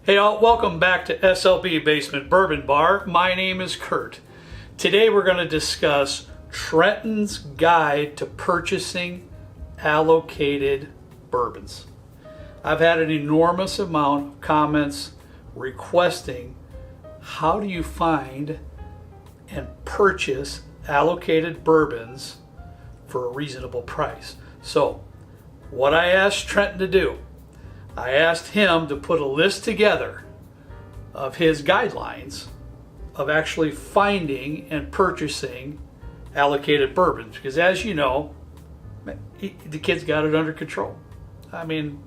Hey all, welcome back to SLB Basement Bourbon Bar. My name is Kurt. Today we're going to discuss Trenton's Guide to Purchasing Allocated Bourbons. I've had an enormous amount of comments requesting how do you find and purchase allocated bourbons for a reasonable price. So what I asked Trenton to do, I asked him to put a list together of his guidelines of actually finding and purchasing allocated bourbons, because as you know, the kid's got it under control. I mean,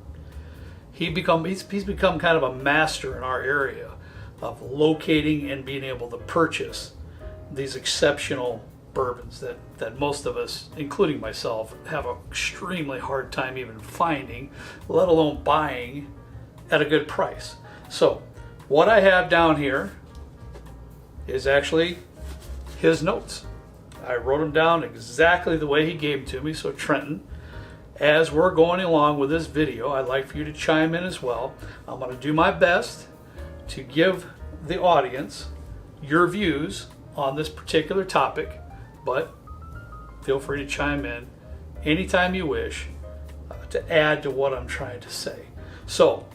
he's become kind of a master in our area of locating and being able to purchase these exceptional bourbons that most of us, including myself, have an extremely hard time even finding, let alone buying at a good price. So what I have down here is actually his notes. I wrote them down exactly the way he gave them to me. So Trenton, as we're going along with this video, I'd like for you to chime in as well. I'm going to do my best to give the audience your views on this particular topic, but feel free to chime in anytime you wish to add to what I'm trying to say. So,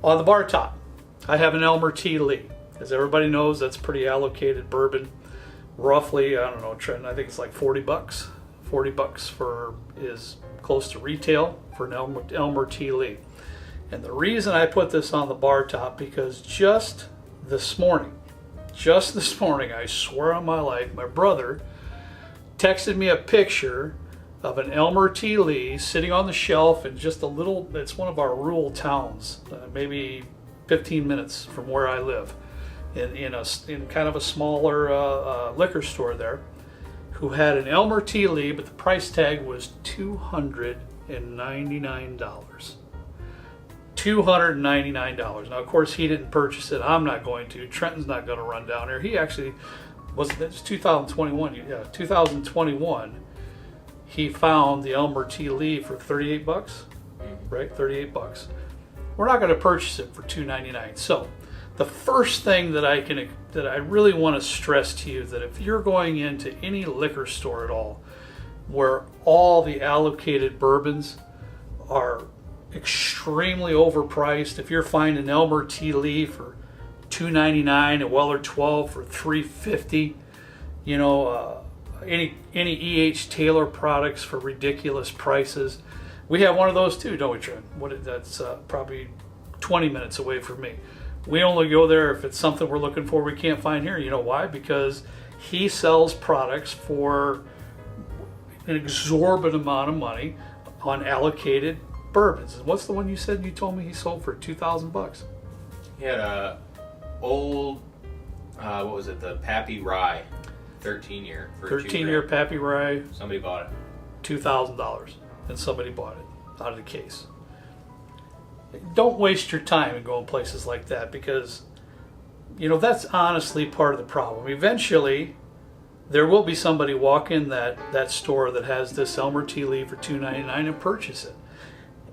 on the bar top, I have an Elmer T. Lee. As everybody knows, that's pretty allocated bourbon. Roughly, I don't know, Trent, I think it's like 40 bucks. 40 bucks is close to retail for an Elmer T. Lee. And the reason I put this on the bar top, because just this morning, I swear on my life, my brother texted me a picture of an Elmer T. Lee sitting on the shelf in just a little, it's one of our rural towns, maybe 15 minutes from where I live, in kind of a smaller liquor store there, who had an Elmer T. Lee, but the price tag was $299. $299. Now, of course, he didn't purchase it. I'm not going to. Trenton's not going to run down there. He actually was 2021. Yeah, 2021. He found the Elmer T. Lee for 38 bucks, right? 38 bucks. We're not going to purchase it for $299. So, the first thing that I really want to stress to you, that if you're going into any liquor store at all, where all the allocated bourbons are extremely overpriced, if you're finding Elmer T. Lee for $2.99 and Weller 12 for $3.50, any E.H. Taylor products for ridiculous prices. We have one of those too, don't we, Trent? That's probably 20 minutes away from me. We only go there if it's something we're looking for we can't find here. You know why? Because he sells products for an exorbitant amount of money on allocated bourbons. And what's the one you told me he sold for 2,000 bucks? He had a old, what was it, the Pappy Rye, 13-year. 13-year Pappy Rye. Somebody bought it. $2,000, and somebody bought it out of the case. Don't waste your time in going places like that, because, that's honestly part of the problem. Eventually, there will be somebody walk in that store that has this Elmer T. Lee for $2.99 and purchase it.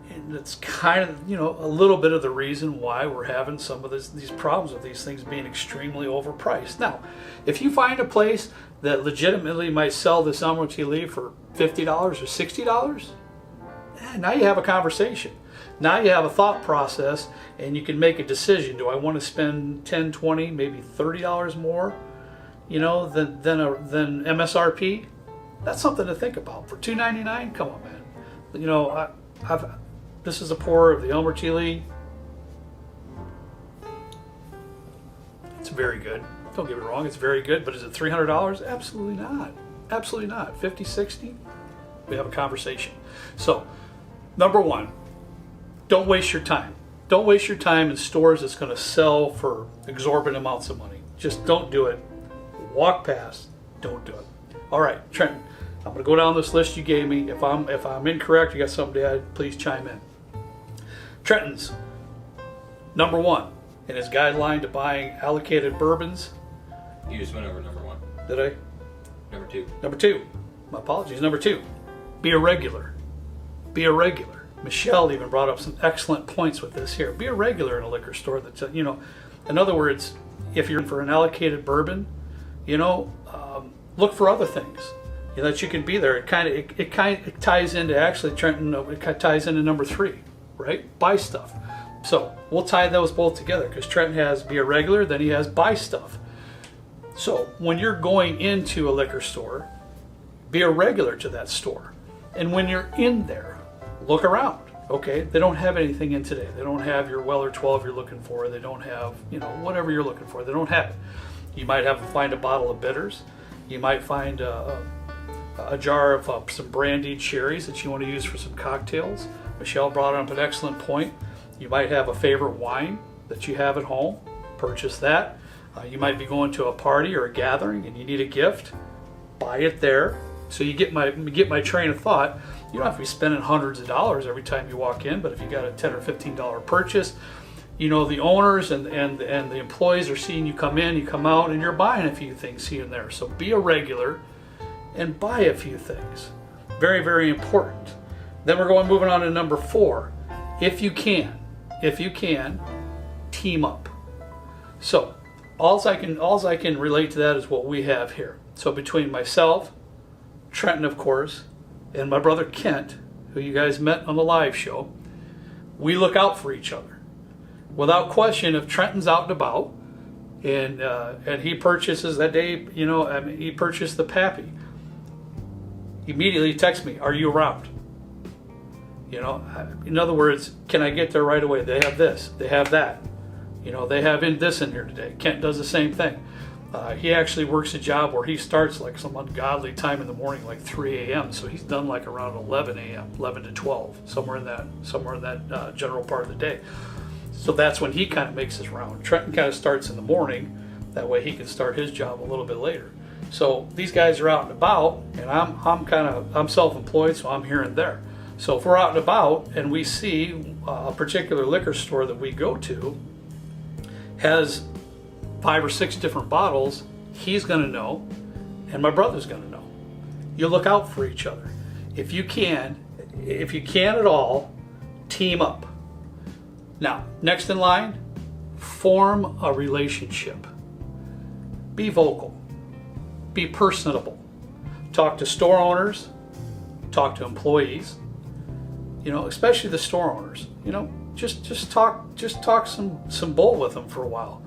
And it's kind of, a little bit of the reason why we're having some of these problems with these things being extremely overpriced. Now, if you find a place that legitimately might sell this Elmer T. Lee for $50 or $60, now you have a conversation. Now you have a thought process, and you can make a decision. Do I want to spend $10, $20, maybe $30 more, than MSRP? That's something to think about. For $2.99, come on, man. This is a pour of the Elmer T. Lee. It's very good. Don't get me wrong, it's very good, but is it $300? Absolutely not. Absolutely not. 50, 60? We have a conversation. So, number one, don't waste your time. Don't waste your time in stores that's going to sell for exorbitant amounts of money. Just don't do it. Walk past. Don't do it. All right, Trenton, I'm going to go down this list you gave me. If I'm incorrect, you got something to add, please chime in. Trenton's number one in his guideline to buying allocated bourbons. You just went over number one. Did I? Number two. Number two. My apologies. Number two. Be a regular. Be a regular. Michelle even brought up some excellent points with this here. Be a regular in a liquor store. That's, in other words, if you're in for an allocated bourbon, look for other things. That you can be there. It ties into, actually, Trenton, it ties into number 3, right? Buy stuff. So we'll tie those both together, because Trenton has be a regular, then he has buy stuff. So when you're going into a liquor store, be a regular to that store. And when you're in there, look around. Okay, they don't have anything in today. They don't have your Weller 12 you're looking for. They don't have, whatever you're looking for. They don't have it. You might find a bottle of bitters. You might find a jar of some brandied cherries that you want to use for some cocktails. Michelle brought up an excellent point. You might have a favorite wine that you have at home. Purchase that. You might be going to a party or a gathering and you need a gift. Buy it there. So you get my train of thought. You don't have to be spending hundreds of dollars every time you walk in, but if you got a $10 or $15 purchase, the owners and the employees are seeing you come in, you come out, and you're buying a few things here and there. So be a regular and buy a few things. Very, very important. Then we're moving on to number 4. If you can, team up. So alls I can relate to that is what we have here. So between myself, Trenton, of course, and my brother Kent, who you guys met on the live show, we look out for each other. Without question, if Trenton's out and about, and he purchases that day, he purchased the Pappy, immediately text me, "Are you around?" In other words, can I get there right away? They have this, they have that. They have this in here today. Kent does the same thing. He actually works a job where he starts like some ungodly time in the morning, like 3 a.m. So he's done like around 11 a.m., 11 to 12, somewhere in that general part of the day. So that's when he kind of makes his round. Trenton kind of starts in the morning. That way he can start his job a little bit later. So these guys are out and about, and I'm self-employed, so I'm here and there. So if we're out and about and we see a particular liquor store that we go to has 5 or 6 different bottles, he's going to know, and my brother's going to know. You look out for each other. If you can at all, team up. Now, next in line, form a relationship. Be vocal. Be personable. Talk to store owners. Talk to employees. Especially the store owners. Just talk some bull with them for a while.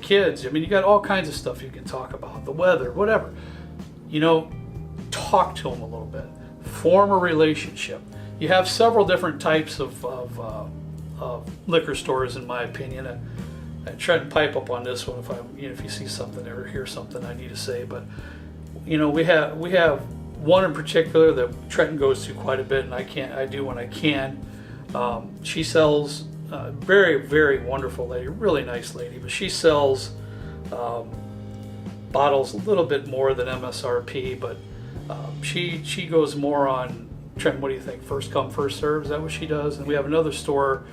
Kids, you got all kinds of stuff you can talk about, the weather, whatever. Talk to them a little bit. Form a relationship. You have several different types of liquor stores, in my opinion. And try to pipe up on this one if you see something or hear something I need to say. But we have one in particular that Trenton goes to quite a bit, and I do when I can. She sells. Very, very wonderful lady, really nice lady, but she sells bottles a little bit more than MSRP, but she goes more on, Trent, what do you think, first come, first serve? Is that what she does? And we have another store,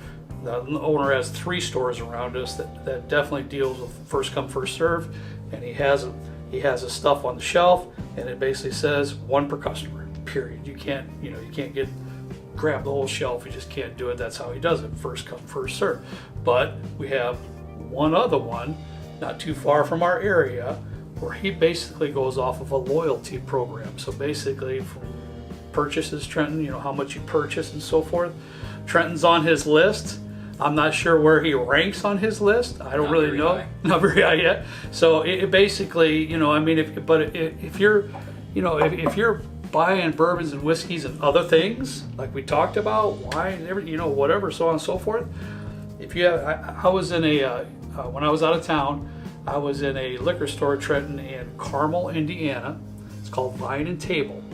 the owner has 3 stores around us that definitely deals with first come, first serve, and he has his stuff on the shelf, and it basically says 1 per customer, period. You can't grab the whole shelf. You just can't do it. That's how he does it. First come, first serve. But we have one other one not too far from our area where he basically goes off of a loyalty program. So basically from purchases, Trenton, how much you purchase and so forth. Trenton's on his list. I'm not sure where he ranks on his list. I don't really know. Not very high yet. So it basically, if you're buying bourbons and whiskeys and other things like we talked about, wine, whatever, so on and so forth. If you have, I was in when I was out of town, I was in a liquor store, Trenton, in Carmel, Indiana. It's called Vine and Table.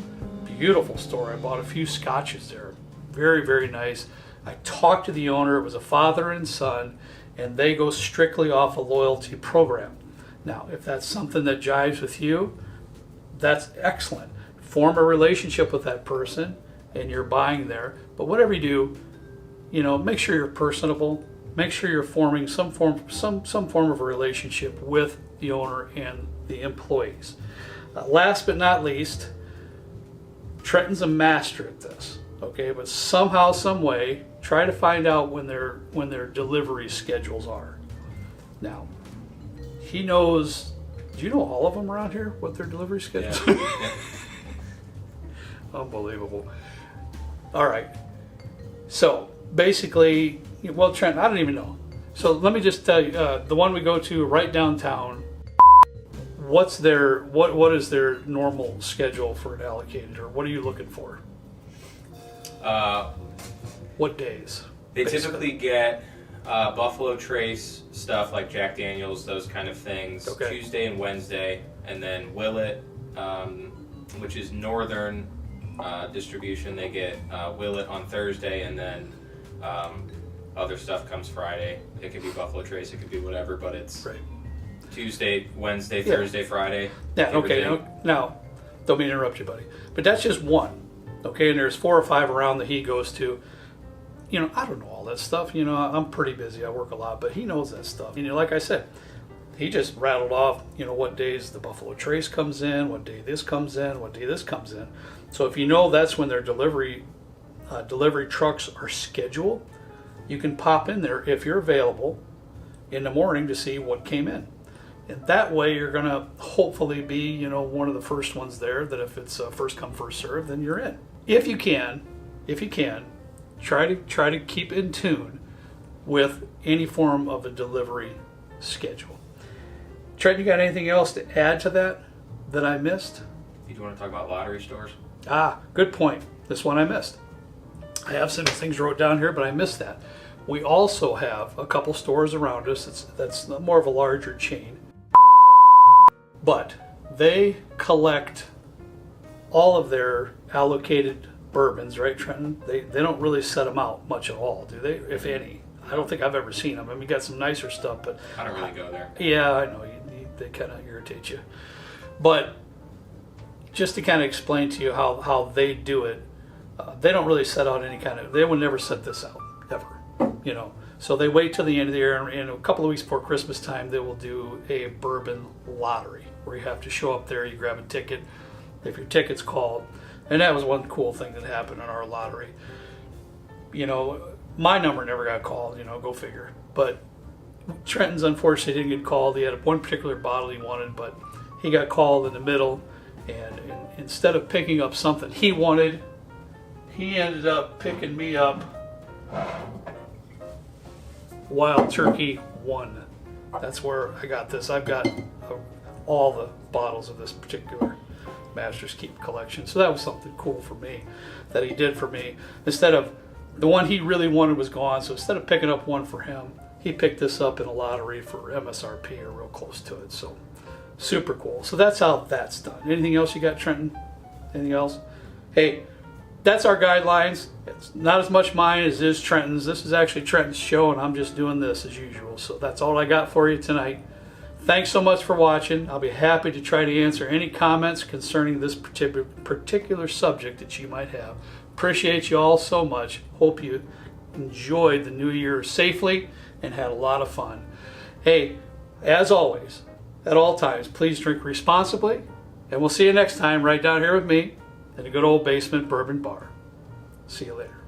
Beautiful store. I bought a few scotches there. Very, very nice. I talked to the owner. It was a father and son, and they go strictly off a loyalty program. Now, if that's something that jives with you, that's excellent. Form a relationship with that person and you're buying there. But whatever you do, make sure you're personable. Make sure you're forming some form of a relationship with the owner and the employees. Last but not least, Trenton's a master at this. Okay, but somehow, some way, try to find out when their delivery schedules are. Now, he knows. Do you know all of them around here? What their delivery schedules? Yeah. Unbelievable. All right. So basically, well, Trent, I don't even know. So let me just tell you, the one we go to right downtown. What is their normal schedule for an allocated, or what are you looking for? What days? They typically get Buffalo Trace stuff like Jack Daniels, those kind of things, Okay. Tuesday and Wednesday, and then Willet, which is Northern distribution. They get Willet on Thursday, and then other stuff comes Friday. It could be Buffalo Trace, it could be whatever, but it's Right. Tuesday, Wednesday, Yeah. Thursday, Friday. Yeah. Okay. Now, don't mean to interrupt you, buddy, but that's just one. Okay, and there's 4 or 5 around that he goes to. I don't know all that stuff. I'm pretty busy. I work a lot, but he knows that stuff. Like I said, he just rattled off, what days the Buffalo Trace comes in, what day this comes in, what day this comes in. So if that's when their delivery trucks are scheduled, you can pop in there if you're available in the morning to see what came in. And that way you're going to hopefully be, one of the first ones there, that if it's first come, first serve, then you're in. If you can, try to keep in tune with any form of a delivery schedule. Trent, you got anything else to add to that I missed? Do you want to talk about lottery stores? Good point. This one I missed. I have some things wrote down here, but I missed that. We also have a couple stores around us that's more of a larger chain. But they collect all of their allocated bourbons, right, Trenton? They don't really set them out much at all, do they? If any. I don't think I've ever seen them. I mean, you got some nicer stuff, but I don't really go there. Yeah, I know. They kind of irritate you. But just to kind of explain to you how they do it, they don't really set out any kind of. They would never set this out, ever. So they wait till the end of the year, and a couple of weeks before Christmas time, they will do a bourbon lottery where you have to show up there, you grab a ticket, if your ticket's called. And that was one cool thing that happened in our lottery. My number never got called, go figure. But Trenton's unfortunately didn't get called. He had one particular bottle he wanted, but he got called in the middle, and instead of picking up something he wanted, he ended up picking me up Wild Turkey 1. That's where I got this. I've got all the bottles of this particular Master's Keep collection. So that was something cool for me that he did for me. Instead of the one he really wanted was gone, so instead of picking up one for him, he picked this up in a lottery for MSRP or real close to it. So super cool. So that's how that's done. Anything else you got, Trenton? Anything else? Hey, that's our guidelines. It's not as much mine as it is Trenton's. This is actually Trenton's show, and I'm just doing this as usual. So that's all I got for you tonight. Thanks so much for watching. I'll be happy to try to answer any comments concerning this particular subject that you might have. Appreciate you all so much. Hope you enjoyed the new year safely and had a lot of fun. Hey, as always, at all times, please drink responsibly, and we'll see you next time right down here with me in a good old basement bourbon bar. See you later.